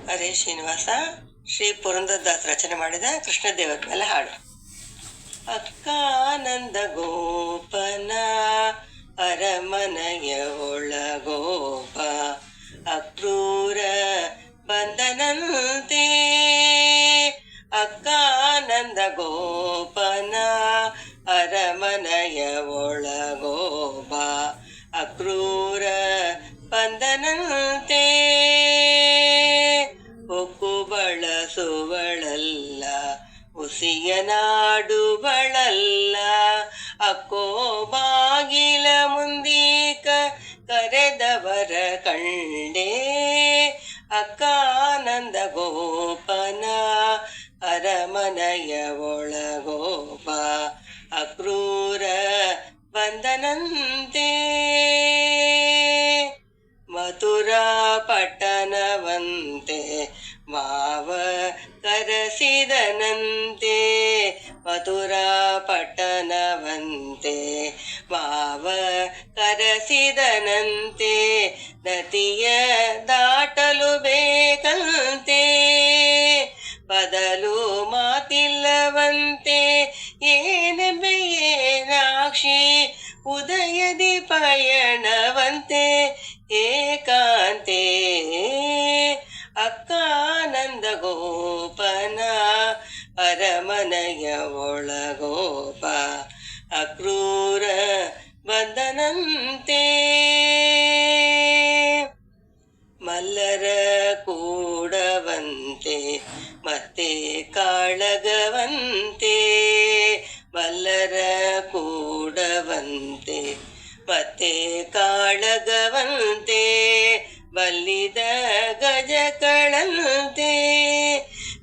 ಹರೇ ಶ್ರೀನಿವಾಸ ಶ್ರೀ ಪುರಂದರದಾಸ್ ರಚನೆ ಮಾಡಿದ ಕೃಷ್ಣದೇವರ ಮೇಲೆ ಹಾಡು. ಅಕ್ಕಾನಂದ ಗೋಪನ ಅರಮನೆಯ ಒಳಗೋಪ ಅಕ್ರೂರ ಬಂದನಂತೆ. ಅಕ್ಕಾನಂದ ಗೋಪನ ಅರಮನೆಯ ಒಳಗೋಪ ಅಕ್ರೂರ ಬಂದನಂತೆ. ಹೊಕ್ಕು ಬಳಸುವಳಲ್ಲ ಹುಸಿಯ ನಾಡುವಳಲ್ಲ, ಅಕ್ಕೋ ಬಾಗಿಲ ಮುಂದೀಕ ಕರೆದವರ ಕಂಡೆ. ಅಕ್ಕಾನಂದ ಗೋಪನ ಅರಮನೆಯ ಒಳಗೋಪ ಅಕ್ರೂರ ಬಂದನಂತೆ. ಮಥುರಾ ಪಟ್ಟಣವಂತೆ ಮಾವ ಕರೆಸಿದನಂತೆ. ಮಥುರಾ ಪಟ್ಟಣವಂತೆ ಮಾವ ಕರೆಸಿದನಂತೆ. ನದಿಯ ದಾಟಲು ಬೇಕಂತೆ, ಬದಲು ಮಾತಿಲ್ಲವಂತೆ. ಏನೆಂಬೆಯೇನಾಕ್ಷಿ ಉದಯದಿ ಪಯಣವಂತೆ ಏಕಾಂತೆ. ಅಕ್ಕಾನಂದ ಗೋಪನ ಅರಮನೆಯ ಒಳಗೋಪ ಅಕ್ರೂರ ಬಂದನಂತೆ. ಮಲ್ಲರ ಕೂಡವಂತೆ ಮತ್ತೆ ಕಾಳಗವಂತೆ. ಮಲ್ಲರ ಕೂಡವಂತೆ ಮತ್ತೆ ಕಾಳಗವಂತೆ. ಬಲ್ಲಿದ ಗಜಗಳಂತೆ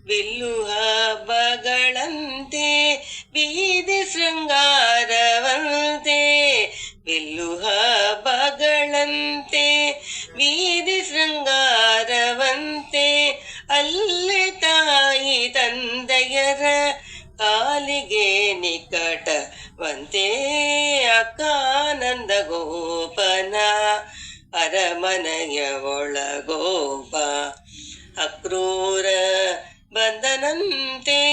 ಬಿಲ್ಲು ಹಬ್ಬಗಳಂತೆ. ಬೀದಿ ಶೃಂಗಾರವಂತೆ ಬಿಲ್ಲು ಹಬ್ಬಗಳಂತೆ. ಬೀದಿ ಶೃಂಗಾರವಂತೆ. ಅಲ್ಲೇ ತಾಯಿ ತಂದೆಯರ ಕಾಲಿಗೆ ನಿಕಟವಂತೆ. ಅಕ್ಕಾನಂದ ಗೋಪನ ಅರಮನೆಯ ಒಳಗೋಪ ಅಕ್ರೂರ ಬಂದನಂತೆ.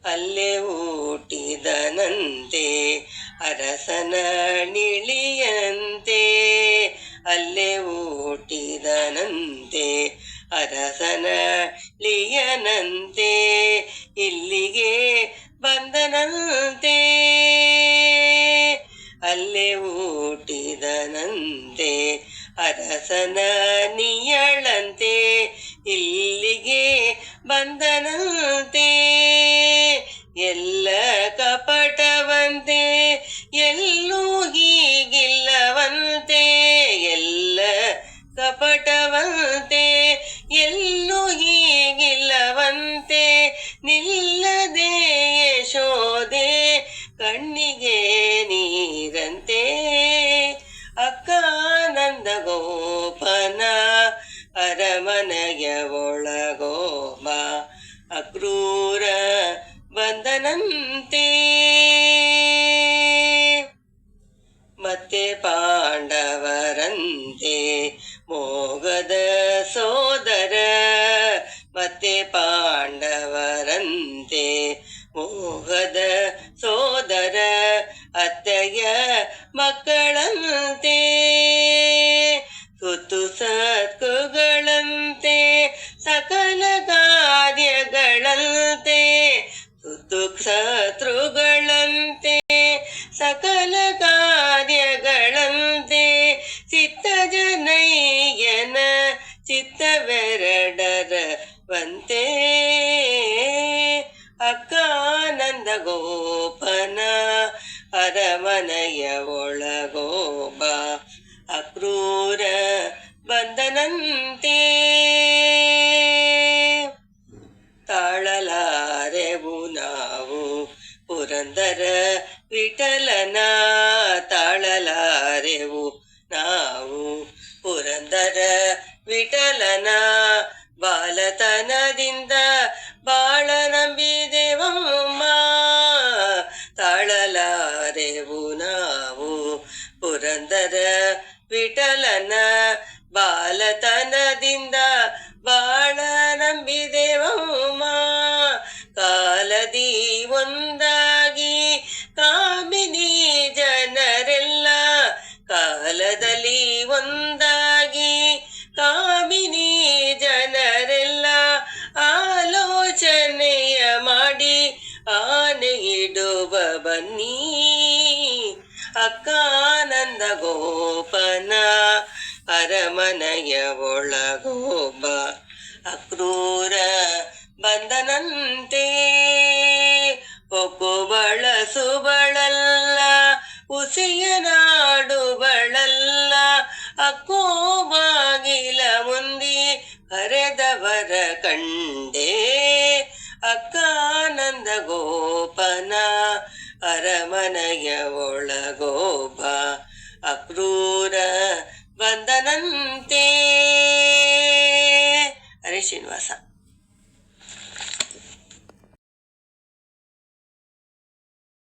ಅಲ್ಲೇ ಊಟಿದನಂತೆ ಅರಸನ ನಿಳಿಯಂತೆ. ಅಲ್ಲೇ ಊಟಿದನಂತೆ ಅರಸನ ಲಿಯನಂತೆ. ಇಲ್ಲಿಗೆ ಬಂದನಂತೆ. ಅಲ್ಲೇ ಊಟಿದನಂತೆ ಅರಸನ ನಿಯಳಂತೆ. ಇಲ್ಲಿಗೆ ಬಂದನಂತೆ. ಎಲ್ಲ ಕಪಟವಂತೆ ಎಲ್ಲೂ ಹೀಗಿಲ್ಲವಂತೆ. ಎಲ್ಲ ಕಪಟವಂತೆ ಎಲ್ಲೂ ಹೀಗಿಲ್ಲವಂತೆ. ನಿಲ್ಲದೆ ಯಶೋದೆ ಕಣ್ಣಿಗೆ ನೀರಂತೆ. ಅಕ್ಕಾನಂದ ಗೋಪನ ಅರಮನೆಯ ಒಳಗೋಪ ಅಕ್ರೂರ ಬಂದನಂತೆ. ಮತ್ತೆ ಪಾಂಡವರಂತೆ ಮೋಗದ ಸೋದರ. ಮತ್ತೆ ಪಾಂಡವರಂತೆ ಮೋಹದ ಸೋದರ. ಅತ್ತೆಯ ಮಕ್ಕಳಂತೆ ಸುತ್ತು ಸತ್ಕುಗಳಂತೆ. ಸಕಲ ಕಾರ್ಯಗಳಂತೆ ಸುತ್ತು ಶತ್ರುಗಳಂತೆ. ಸಕಲ ಕಾರ್ಯಗಳಂತೆ. ಚಿತ್ತ ಜನಯ್ಯನ ಚಿತ್ತವೆರಡರವಂತೆ. ಅಕ್ಕಾನಂದ ಗೋಪನ ಅರಮನೆಯ ಒಳಗೋಪ ಅಕ್ರೂರ ಬಂದನಂತೆ. ತಾಳಲಾರೆವು ನಾವು ಪುರಂದರ ವಿಠಲನ. ತಾಳಲಾರೆವು ನಾವು ಪುರಂದರ ವಿಠಲನ. ಬಾಲತನದಿಂದ ಬಾಳ ನಂಬಿದೆವಮ್ಮ. ತಾಳಲಾರೆವು ನಾವು ಪುರಂದರ ವಿಠಲನ. ಬಾಲತನದಿಂದ ಬಾಳ ನಂಬಿದೆವಮ್ಮ. ಕಾಲದಿ ಒಂದಾಗಿ ಕಾಮಿನಿ ಜನರೆಲ್ಲ, ಕಾಲದಲ್ಲಿ ಒಂದಾಗಿ ಕಾಮಿನಿ ಜನರೆಲ್ಲ, ಆಲೋಚನೆಯ ಮಾಡಿ ಆನೆ ಇಡುವ ಬನ್ನಿ. ಅಕ್ಕಾನಂದ ಗೋಪನ ಅರಮನೆಯ ಒಳಗೊಬ್ಬ ಅಕ್ರೂರ ಬಂದನಂತೆ. ಹೊಕ್ಕು ಬಳಸುವಳಲ್ಲ, ಉಸಿಯ ನಾಡುವಳಲ್ಲ, ಅಕ್ಕೋ ಬಾಗಿಲ ಮುಂದಿ ಕರೆದವರ ಕಂಡೆ. ಅಕ್ಕಾನಂದ ಗೋಪನ ಅರಮನೆಯ ಒಳಗೊಬ್ಬ ಅಕ್ರೂರ ಬಂದನಂತೆ. ಹರೇ ಶ್ರೀನಿವಾಸ.